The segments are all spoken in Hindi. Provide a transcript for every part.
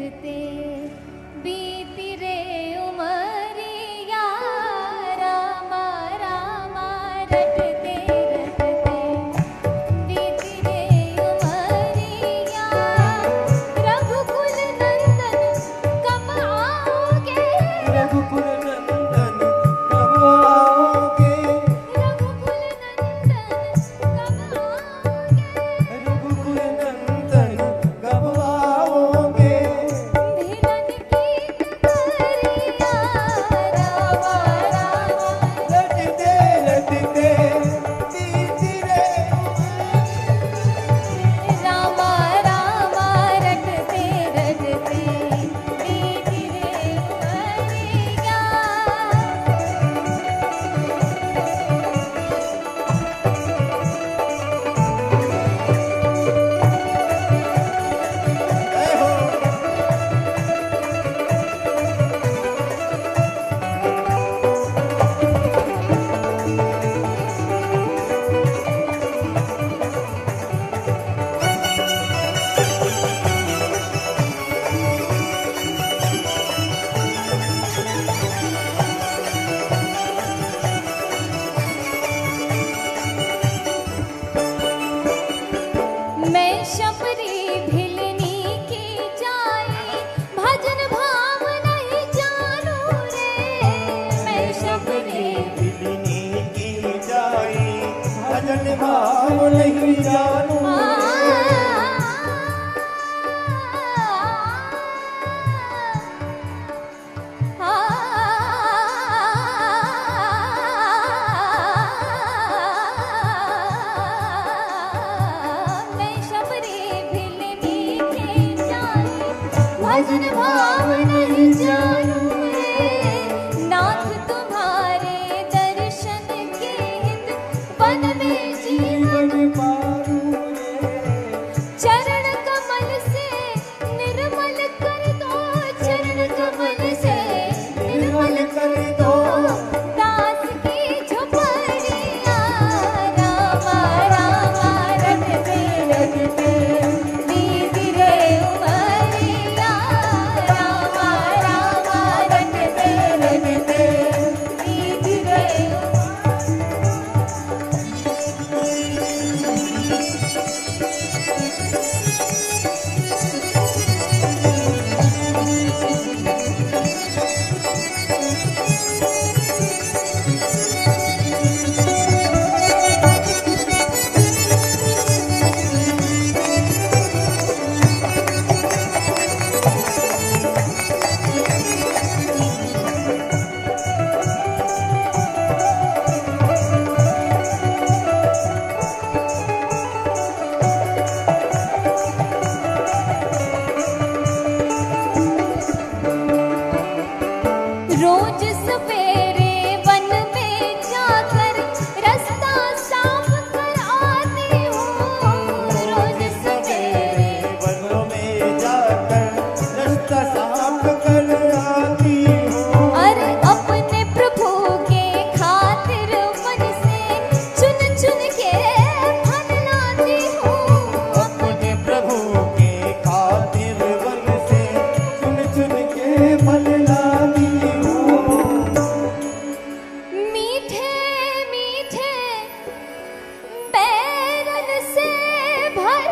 रटते बीती रे उमरिया रामा रामा रटते रटते बीती रे उमरिया रघुकुल नंदन कब आओगे रघुकुल नंदन कब आओगे रघुकुल नंदन कब आओगे रघुकुल नंदन कब आओगे भिलन की नगरिया रामा रामा रटते रटते बीती रे रामा रामा रटते रटते बीती रे उमरिया जय हो मैं शबरी भिलनी की जाई भजन भाव नहीं जानू रे मैं शबरी बिलनी की जाई भजन भाव नहीं जानू मैं शबरी भिलनी की जाई भजन भाव नहीं जानू रे नाथ तुम्हारे दर्शन के हित वन में जीवन जीवन पारू रे चरण कमल से निर्मल कर दो चरण कमल से निर्मल कर दो दास की झोपड़िया रामा रामा रटते रटते बीती रे उमरिया रामा रामा रटते रटते बीती रे रोज सवेरे वन में जाकर रास्ता साफ कर आती हूँ रोज सवेरे वनों में जाकर रास्ता साफ कर आती हूँ अरे अपने प्रभु के खातिर मन से चुन चुन के फल लाती हूँ अपने प्रभु के खातिर वन से चुन चुन के फल लाती हूँ मीठे मीठे बैरन से भर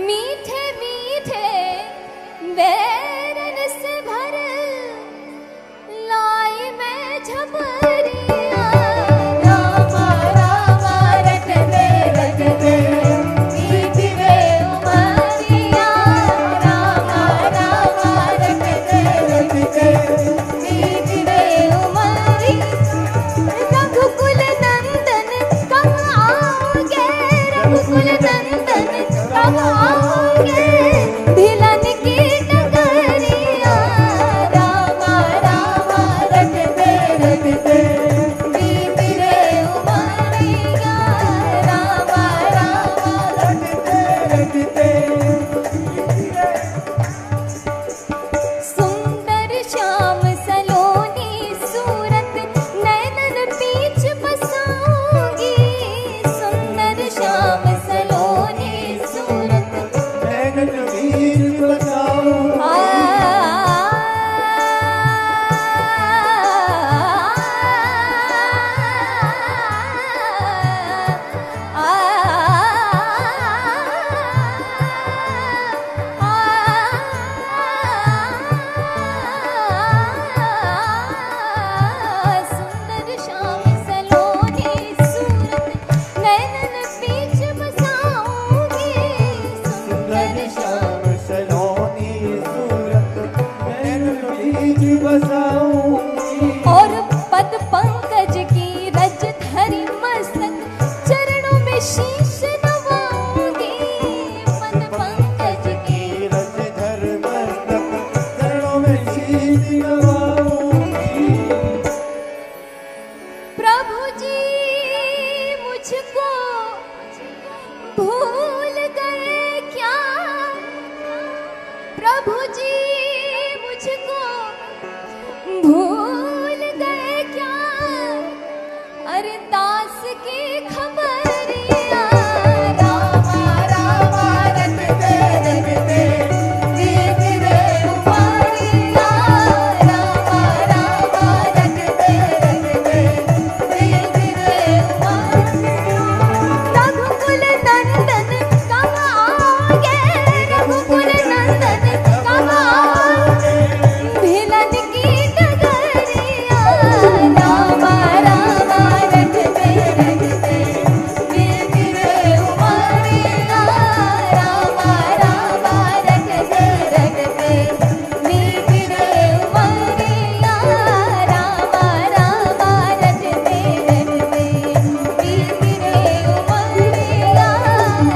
मीठे मीठे बैरन से भर लाई मैं झबरिया रामा रामा रटते रटते बीती रे उमरिया रामा रामा रटते रटते बीती रे उमरी रघुकुल नंदन कब आओगे रघुकुल नंदन कब आओगे भिलन की नगरिया रामा रामा रटते रटते बीती रे उमरिया रामा रामा रटते सुंदर श्याम सलोनी सूरत नैनन बीच बसाऊंगी सुंदर श्याम सलोनी सूरत नैनन बीच बसाऊं प्रभु जी मुझको भूल गए क्या, प्रभु जी मुझको भूल गए क्या, अरे दास की खबरिया रामा रामा रटते रटते बीत रे उमरिया, रामा रामा रटते रटते बीत रे उमरिया। रघुकुल नंदन कब आओगे, रघुकुल नंदन कब आओगे, भिलन की डगरिया रामा रामा रटते रटते बीत रे उमरिया, रामा रामा रटते रटते बीत रे उमरिया, रामा रामा रटते रटते बीत रे उमरिया, राम